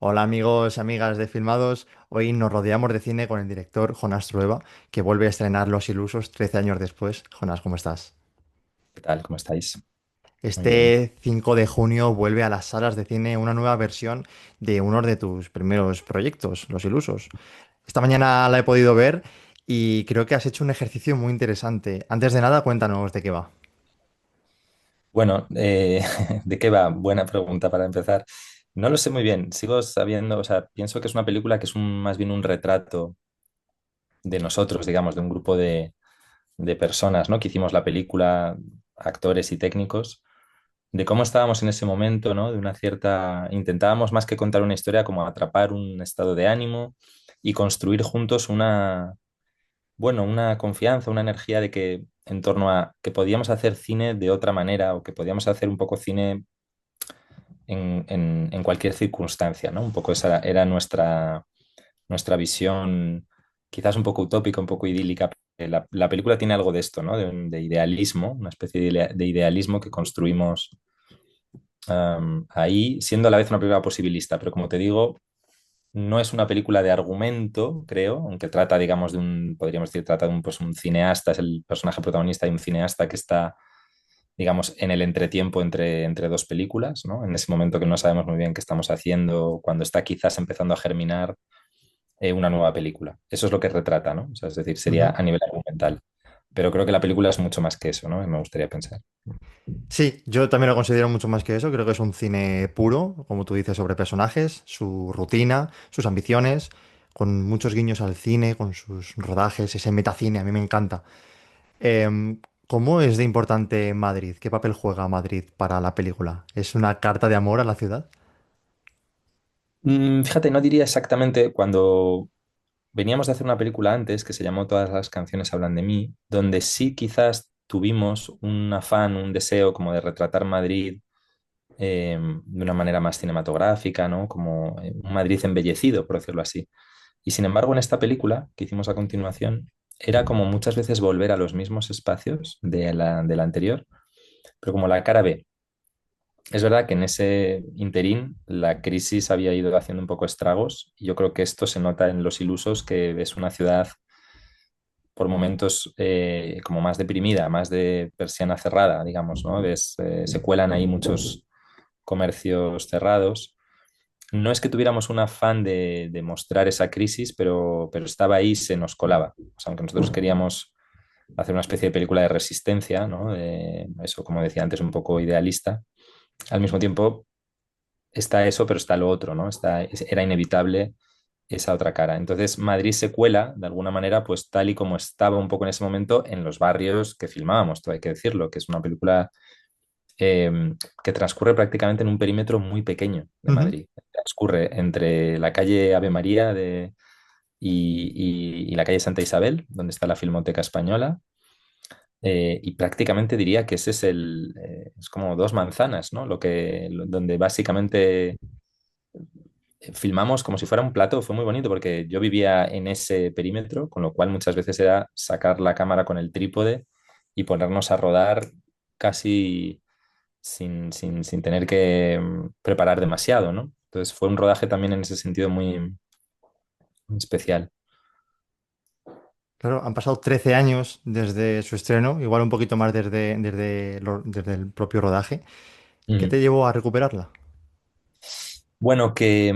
Hola amigos, amigas de Filmados. Hoy nos rodeamos de cine con el director Jonás Trueba, que vuelve a estrenar Los Ilusos 13 años después. Jonás, ¿cómo estás? ¿Qué tal? ¿Cómo estáis? Muy bien. Este 5 de junio vuelve a las salas de cine una nueva versión de uno de tus primeros proyectos, Los Ilusos. Esta mañana la he podido ver y creo que has hecho un ejercicio muy interesante. Antes de nada, cuéntanos de qué va. Bueno, ¿de qué va? Buena pregunta para empezar. No lo sé muy bien. Sigo sabiendo, o sea, pienso que es una película que es más bien un retrato de nosotros, digamos, de un grupo de personas, ¿no? Que hicimos la película, actores y técnicos, de cómo estábamos en ese momento, ¿no? De una cierta... Intentábamos más que contar una historia, como atrapar un estado de ánimo y construir juntos una confianza, una energía de que en torno a que podíamos hacer cine de otra manera o que podíamos hacer un poco cine en cualquier circunstancia, ¿no? Un poco esa era nuestra visión, quizás un poco utópica, un poco idílica. La película tiene algo de esto, ¿no? De idealismo, una especie de idealismo que construimos ahí, siendo a la vez una película posibilista, pero como te digo, no es una película de argumento, creo, aunque trata, digamos, podríamos decir, trata de pues, un cineasta, es el personaje protagonista de un cineasta que está, digamos, en el entretiempo entre dos películas, ¿no? En ese momento que no sabemos muy bien qué estamos haciendo, cuando está quizás empezando a germinar una nueva película. Eso es lo que retrata, ¿no? O sea, es decir, sería Ujú. a nivel argumental. Pero creo que la película es mucho más que eso, ¿no? Me gustaría pensar. Sí, yo también lo considero mucho más que eso. Creo que es un cine puro, como tú dices, sobre personajes, su rutina, sus ambiciones, con muchos guiños al cine, con sus rodajes, ese metacine, a mí me encanta. ¿Cómo es de importante Madrid? ¿Qué papel juega Madrid para la película? ¿Es una carta de amor a la ciudad? Fíjate, no diría exactamente cuando veníamos de hacer una película antes que se llamó Todas las canciones hablan de mí, donde sí quizás tuvimos un afán, un deseo como de retratar Madrid de una manera más cinematográfica, ¿no? Como un Madrid embellecido, por decirlo así. Y sin embargo, en esta película que hicimos a continuación, era como muchas veces volver a los mismos espacios de la anterior, pero como la cara B. Es verdad que en ese interín la crisis había ido haciendo un poco estragos y yo creo que esto se nota en Los Ilusos, que es una ciudad por momentos como más deprimida, más de persiana cerrada, digamos, ¿no? Se cuelan ahí muchos comercios cerrados. No es que tuviéramos un afán de mostrar esa crisis, pero estaba ahí, se nos colaba. O sea, aunque nosotros queríamos hacer una especie de película de resistencia, ¿no? De eso, como decía antes, un poco idealista. Al mismo tiempo está eso, pero está lo otro, ¿no? Era inevitable esa otra cara. Entonces, Madrid se cuela, de alguna manera, pues tal y como estaba un poco en ese momento en los barrios que filmábamos, todo hay que decirlo, que es una película que transcurre prácticamente en un perímetro muy pequeño de Ujú. Madrid. Transcurre entre la calle Ave María y la calle Santa Isabel, donde está la Filmoteca Española. Y prácticamente diría que ese es como dos manzanas, ¿no? Donde básicamente filmamos como si fuera un plato. Fue muy bonito porque yo vivía en ese perímetro, con lo cual muchas veces era sacar la cámara con el trípode y ponernos a rodar casi sin tener que preparar demasiado, ¿no? Entonces fue un rodaje también en ese sentido muy especial. Claro, han pasado 13 años desde su estreno, igual un poquito más desde el propio rodaje. ¿Qué Mm. te llevó a recuperarla? Bueno, que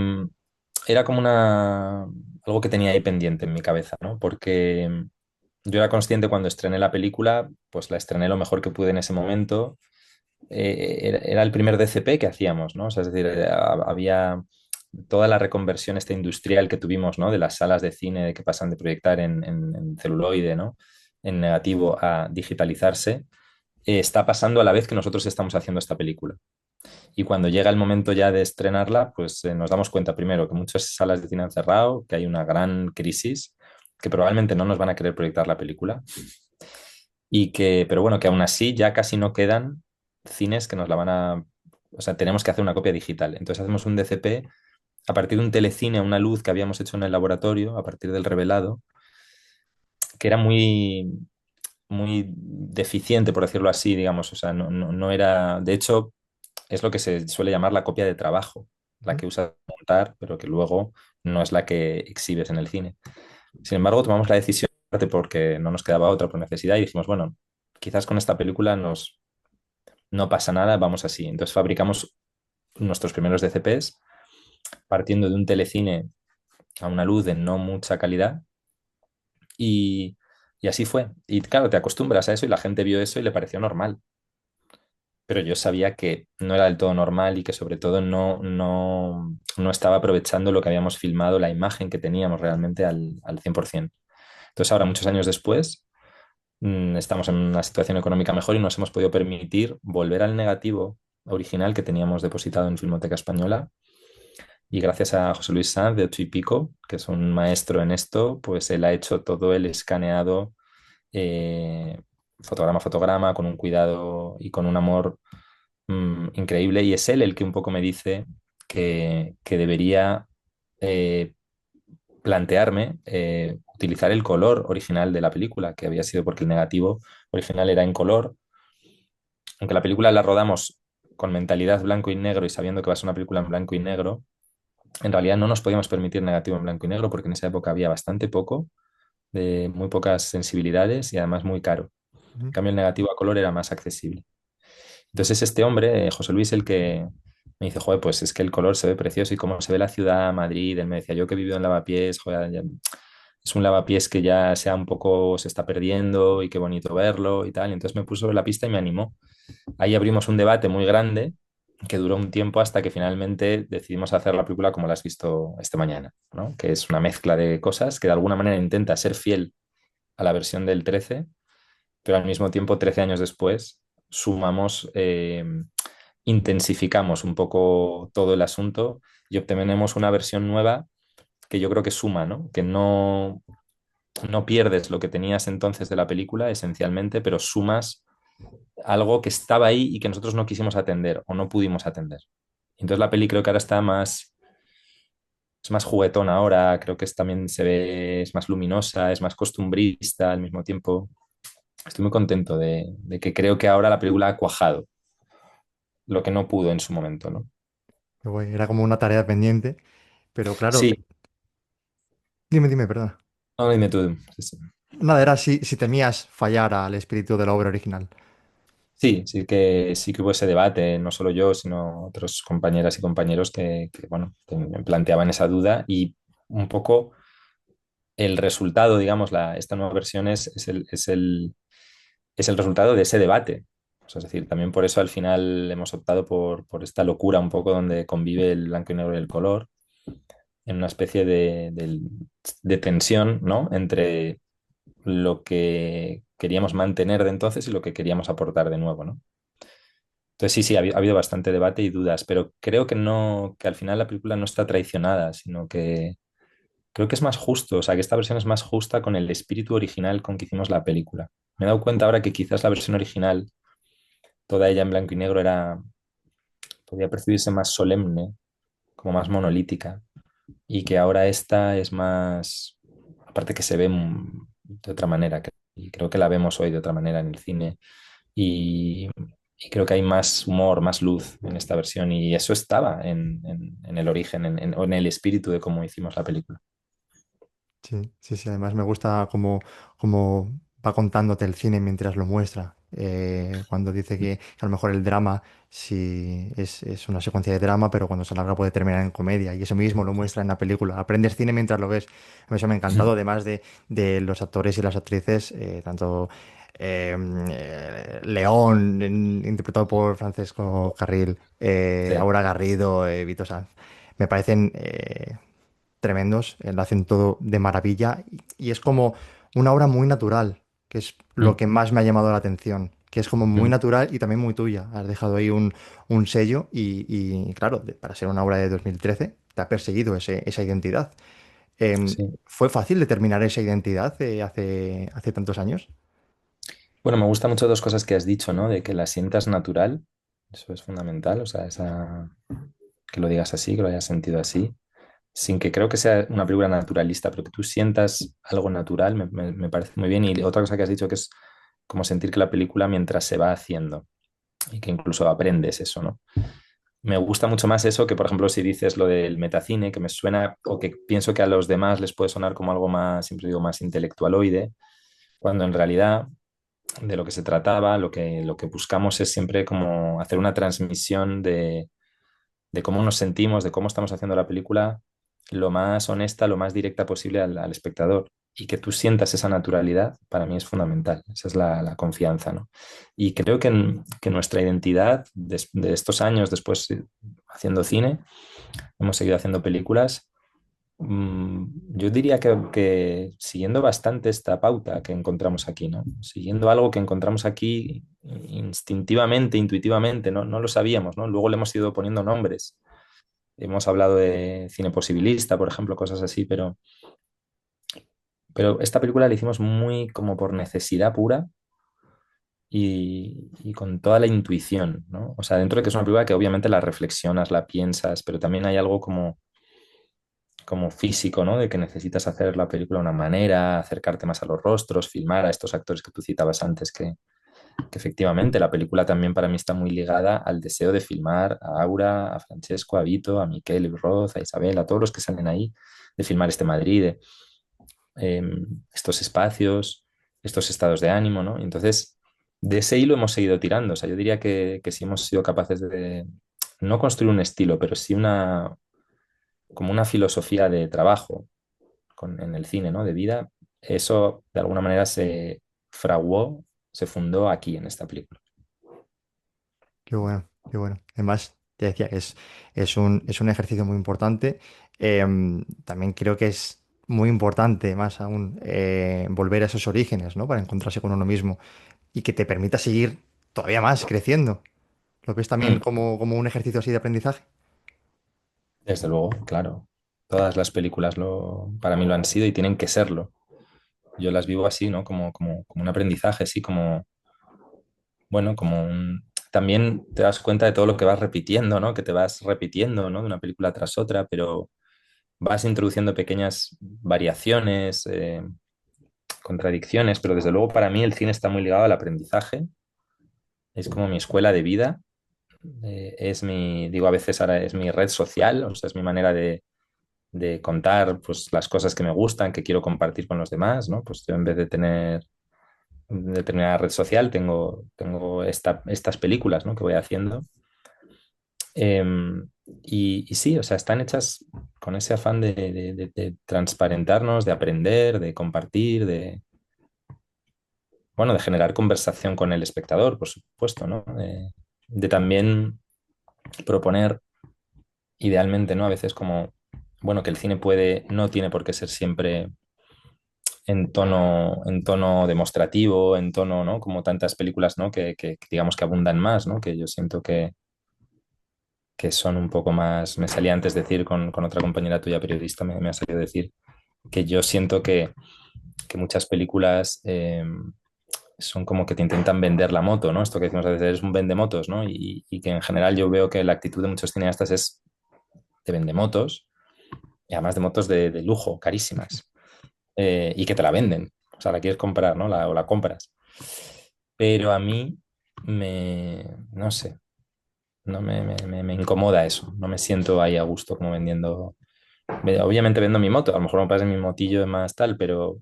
era como algo que tenía ahí pendiente en mi cabeza, ¿no? Porque yo era consciente cuando estrené la película, pues la estrené lo mejor que pude en ese momento. Era el primer DCP que hacíamos, ¿no? O sea, es decir, había toda la reconversión esta industrial que tuvimos, ¿no? De las salas de cine que pasan de proyectar en celuloide, ¿no? En negativo a digitalizarse, está pasando a la vez que nosotros estamos haciendo esta película. Y cuando llega el momento ya de estrenarla, pues nos damos cuenta primero que muchas salas de cine han cerrado, que hay una gran crisis, que probablemente no nos van a querer proyectar la película pero bueno, que aún así ya casi no quedan cines que nos la van a... O sea, tenemos que hacer una copia digital. Entonces hacemos un DCP a partir de un telecine, una luz que habíamos hecho en el laboratorio, a partir del revelado, que era muy deficiente, por decirlo así, digamos. O sea, no era... De hecho, es lo que se suele llamar la copia de trabajo. la que usas para montar, pero que luego no es la que exhibes en el cine. Sin embargo, tomamos la decisión porque no nos quedaba otra por necesidad y dijimos, bueno, quizás con esta película no pasa nada, vamos así. Entonces fabricamos nuestros primeros DCPs partiendo de un telecine a una luz de no mucha calidad y, y así fue. Y claro, te acostumbras a eso y la gente vio eso y le pareció normal. Pero yo sabía que no era del todo normal y que sobre todo no estaba aprovechando lo que habíamos filmado, la imagen que teníamos realmente al 100%. Entonces ahora, muchos años después, estamos en una situación económica mejor y nos hemos podido permitir volver al negativo original que teníamos depositado en Filmoteca Española. Y gracias a José Luis Sanz de Ocho y Pico, que es un maestro en esto, pues él ha hecho todo el escaneado eh, fotograma a fotograma, con un cuidado y con un amor increíble. Y es él el que un poco me dice que debería eh, plantearme utilizar el color original de la película, que había sido porque el negativo original era en color. Aunque la película la rodamos con mentalidad blanco y negro y sabiendo que va a ser una película en blanco y negro, en realidad no nos podíamos permitir negativo en blanco y negro porque en esa época había bastante poco, de muy pocas sensibilidades y además muy caro. En Ujú. cambio, el negativo a color era más accesible. Entonces, este hombre, José Luis, el que me dice, joder, pues es que el color se ve precioso y cómo se ve la ciudad, Madrid. Él me decía, yo que he vivido en Lavapiés, joder, es un Lavapiés que ya sea un poco, se está perdiendo y qué bonito verlo y tal. Y entonces me puso sobre la pista y me animó. Ahí abrimos un debate muy grande que duró un tiempo hasta que finalmente decidimos hacer la película como la has visto esta mañana, ¿no? Que es una mezcla de cosas que de alguna manera intenta ser fiel a la versión del 13, pero al mismo tiempo, 13 años después, sumamos, intensificamos un poco todo el asunto y obtenemos una versión nueva que yo creo que suma, ¿no? Que no pierdes lo que tenías entonces de la película, esencialmente, pero sumas algo que estaba ahí y que nosotros no quisimos atender o no pudimos atender. Entonces la peli creo que ahora está es más juguetón ahora, creo que también se ve, es más luminosa, es más costumbrista al mismo tiempo. Estoy muy contento de que creo que ahora la película ha cuajado lo que no pudo en su momento, ¿no? Qué guay, era como una tarea pendiente, pero claro, Sí, dime, perdona. no, dime tú. Sí, sí. Nada, era si temías fallar al espíritu de la obra original. Sí que hubo ese debate, no solo yo, sino otros compañeras y compañeros bueno, que me planteaban esa duda y un poco el resultado, digamos, esta nueva versión es el resultado de ese debate. O sea, es decir, también por eso al final hemos optado por esta locura un poco donde convive el blanco y negro y el color, en una especie de tensión, ¿no? Entre lo que queríamos mantener de entonces y lo que queríamos aportar de nuevo, ¿no? Entonces sí, ha habido bastante debate y dudas, pero creo que no, que al final la película no está traicionada, sino que creo que es más justo, o sea, que esta versión es más justa con el espíritu original con que hicimos la película. Me he dado cuenta ahora que quizás la versión original, toda ella en blanco y negro, podía percibirse más solemne, como más monolítica, y que ahora esta es más, aparte que se ve de otra manera, y creo que la vemos hoy de otra manera en el cine, y, y creo que hay más humor, más luz en esta versión, y eso estaba en el origen, o en el espíritu de cómo hicimos la película. Sí, además me gusta cómo va contándote el cine mientras lo muestra. Cuando dice que a lo mejor el drama sí es una secuencia de drama, pero cuando se alarga puede terminar en comedia. Y eso mismo lo muestra en la película. Aprendes cine mientras lo ves. A mí eso me ha encantado, además de los actores y las actrices, tanto León, interpretado por Francesco Carril, Sí. Aura Garrido, Vito Sanz. Me parecen tremendos, lo hacen todo de maravilla y es como una obra muy natural, que es lo Mm, que más me ha llamado la atención, que es como muy mm, natural y también muy tuya. Has dejado ahí un sello y, claro, para ser una obra de 2013 te ha perseguido esa identidad. sí. ¿Fue fácil determinar esa identidad hace tantos años? Bueno, me gustan mucho dos cosas que has dicho, ¿no? De que la sientas natural, eso es fundamental, o sea, que lo digas así, que lo hayas sentido así, sin que creo que sea una película naturalista, pero que tú sientas algo natural, me parece muy bien. Y otra cosa que has dicho que es como sentir que la película mientras se va haciendo y que incluso aprendes eso, ¿no? me gusta mucho más eso que, por ejemplo, si dices lo del metacine, que me suena o que pienso que a los demás les puede sonar como algo más, siempre digo, más intelectualoide, cuando en realidad de lo que se trataba, lo que buscamos es siempre como hacer una transmisión de cómo nos sentimos, de cómo estamos haciendo la película, lo más honesta, lo más directa posible al espectador. Y que tú sientas esa naturalidad, para mí es fundamental. Esa es la confianza, ¿no? Y creo que nuestra identidad de estos años después haciendo cine, hemos seguido haciendo películas. Yo diría que siguiendo bastante esta pauta que encontramos aquí, ¿no? Siguiendo algo que encontramos aquí instintivamente, intuitivamente, ¿no? No lo sabíamos, ¿no? Luego le hemos ido poniendo nombres. Hemos hablado de cine posibilista, por ejemplo, cosas así, pero esta película la hicimos muy como por necesidad pura y con toda la intuición, ¿no? O sea, dentro de que es una película que obviamente la reflexionas, la piensas, pero también hay algo como físico, ¿no? De que necesitas hacer la película de una manera, acercarte más a los rostros, filmar a estos actores que tú citabas antes, que efectivamente la película también para mí está muy ligada al deseo de filmar a Aura, a Francesco, a Vito, a Miquel, a Roz, a Isabel, a todos los que salen ahí, de filmar este Madrid, eh, estos espacios, estos estados de ánimo, ¿no? Y entonces, de ese hilo hemos seguido tirando. O sea, yo diría que si hemos sido capaces de no construir un estilo, pero sí como una filosofía de trabajo en el cine, ¿no? De vida, eso de alguna manera se fraguó, se fundó aquí en esta película. Qué bueno, qué bueno. Además, te decía, es un ejercicio muy importante. También creo que es muy importante, más aún, volver a esos orígenes, ¿no? Para encontrarse con uno mismo y que te permita seguir todavía más creciendo. ¿Lo ves también Mm, como un ejercicio así de aprendizaje? desde luego, claro. Todas las películas para mí lo han sido y tienen que serlo. Yo las vivo así, ¿no? Como un aprendizaje, sí, bueno, también te das cuenta de todo lo que vas repitiendo, ¿no? Que te vas repitiendo, ¿no? De una película tras otra, pero vas introduciendo pequeñas variaciones, contradicciones, pero desde luego para mí el cine está muy ligado al aprendizaje. Es como mi escuela de vida, digo a veces ahora es mi red social, o sea, es mi manera de contar pues las cosas que me gustan, que quiero compartir con los demás, ¿no? Pues yo en vez de tener determinada red social, tengo estas películas, ¿no? Que voy haciendo. Y sí, o sea, están hechas con ese afán de transparentarnos, de aprender, de compartir, bueno, de generar conversación con el espectador, por supuesto, ¿no? De también proponer, idealmente, ¿no? A veces como, bueno, que el cine no tiene por qué ser siempre en tono demostrativo, en tono, ¿no? Como tantas películas, ¿no? Que digamos que abundan más, ¿no? Que yo siento que son un poco más, me salía antes decir con otra compañera tuya periodista, me ha salido decir que yo siento que muchas películas son como que te intentan vender la moto, ¿no? Esto que decimos a veces, eres un vendemotos, ¿no? Y que en general yo veo que la actitud de muchos cineastas es de vendemotos, y además de motos de lujo, carísimas, y que te la venden, o sea, la quieres comprar, ¿no? O la compras. Pero a mí no sé, no me incomoda eso, no me siento ahí a gusto como vendiendo. Obviamente vendo mi moto, a lo mejor me parece mi motillo de más tal, pero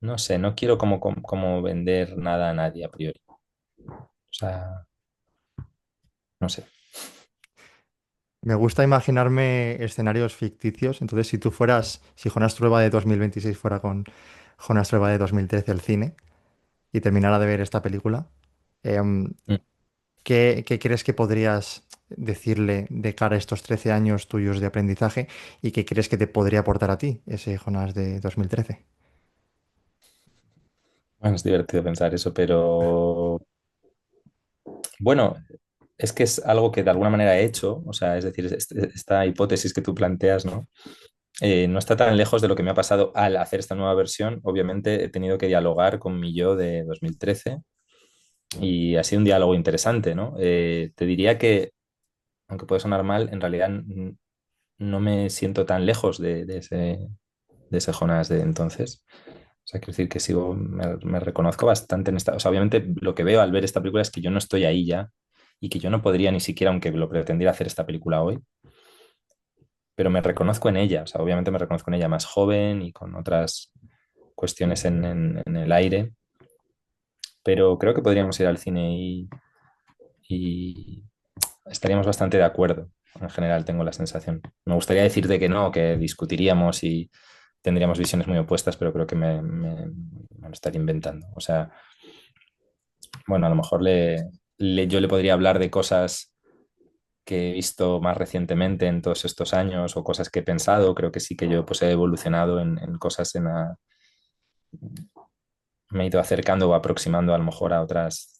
no sé, no quiero como vender nada a nadie a priori. O sea, no sé. Me gusta imaginarme escenarios ficticios. Entonces, si Jonás Trueba de 2026 fuera con Jonás Trueba de 2013 al cine y terminara de ver esta película, em, Mm. ¿qué crees que podrías decirle de cara a estos 13 años tuyos de aprendizaje y qué crees que te podría aportar a ti ese Jonás de 2013? Bueno, es divertido pensar eso, pero bueno, es que es algo que de alguna manera he hecho, o sea, es decir, esta hipótesis que tú planteas, ¿no? No está tan lejos de lo que me ha pasado al hacer esta nueva versión. Obviamente he tenido que dialogar con mi yo de 2013 y ha sido un diálogo interesante, ¿no? Te diría que, aunque puede sonar mal, en realidad no me siento tan lejos de ese Jonas de entonces. O sea, quiero decir que me reconozco bastante en esta. O sea, obviamente lo que veo al ver esta película es que yo no estoy ahí ya y que yo no podría ni siquiera, aunque lo pretendiera hacer esta película hoy, pero me reconozco en ella, o sea, obviamente me reconozco en ella más joven y con otras cuestiones en el aire, pero creo que podríamos ir al cine y estaríamos bastante de acuerdo. En general, tengo la sensación. Me gustaría decirte que no, que discutiríamos y tendríamos visiones muy opuestas, pero creo que me lo estaría inventando. O sea, bueno, a lo mejor yo le podría hablar de cosas que he visto más recientemente en todos estos años o cosas que he pensado. Creo que sí que yo pues, he evolucionado en cosas me he ido acercando o aproximando a lo mejor a otras,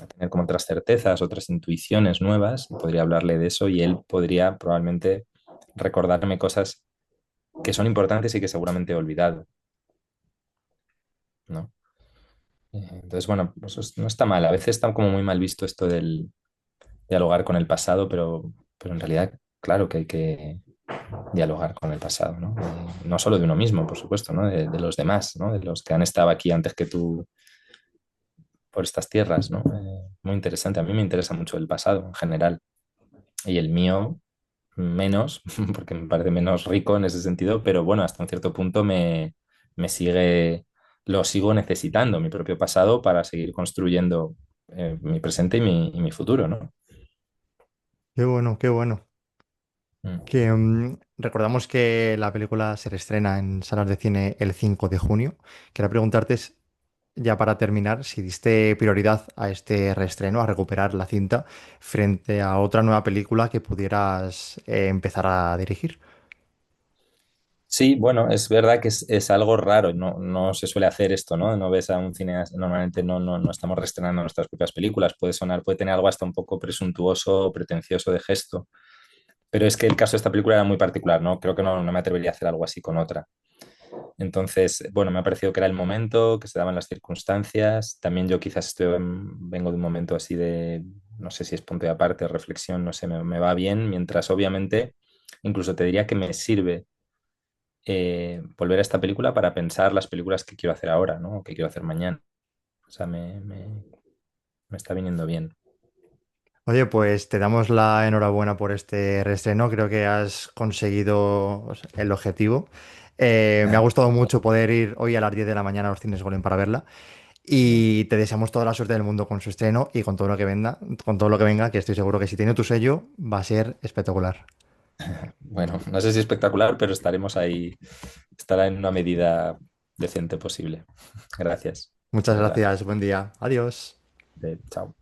a tener como otras certezas, otras intuiciones nuevas. Podría hablarle de eso y él podría probablemente recordarme cosas que son importantes y que seguramente he olvidado, ¿no? Entonces, bueno, pues no está mal. A veces está como muy mal visto esto del dialogar con el pasado, pero en realidad, claro que hay que dialogar con el pasado, ¿no? No solo de uno mismo, por supuesto, ¿no? De los demás, ¿no? De los que han estado aquí antes que tú por estas tierras, ¿no? Muy interesante. A mí me interesa mucho el pasado en general y el mío menos, porque me parece menos rico en ese sentido, pero bueno, hasta un cierto punto me sigue, lo sigo necesitando, mi propio pasado, para seguir construyendo mi presente y mi futuro, ¿no? Qué bueno, qué bueno. Mm. Que recordamos que la película se reestrena en salas de cine el 5 de junio. Quería preguntarte, ya para terminar, si diste prioridad a este reestreno, a recuperar la cinta, frente a otra nueva película que pudieras empezar a dirigir. Sí, bueno, es verdad que es algo raro, no se suele hacer esto, ¿no? No ves a un cineasta, normalmente no estamos reestrenando nuestras propias películas, puede sonar, puede tener algo hasta un poco presuntuoso o pretencioso de gesto, pero es que el caso de esta película era muy particular, ¿no? Creo que no me atrevería a hacer algo así con otra. Entonces, bueno, me ha parecido que era el momento, que se daban las circunstancias, también yo quizás vengo de un momento así de, no sé si es punto y aparte, reflexión, no sé, me va bien, mientras obviamente, incluso te diría que me sirve volver a esta película para pensar las películas que quiero hacer ahora, ¿no? O que quiero hacer mañana. O sea, me está viniendo bien. Oye, pues te damos la enhorabuena por este reestreno. Creo que has conseguido el objetivo. Me ha gustado mucho poder ir hoy a las 10 de la mañana a los cines Golem para verla. Bien. Y te deseamos toda la suerte del mundo con su estreno y con todo lo que venga, con todo lo que venga, que estoy seguro que si tiene tu sello va a ser espectacular. Bueno, no sé si espectacular, pero estaremos ahí, estará en una medida decente posible. Gracias, Muchas de verdad. gracias, buen día. Adiós. Chao.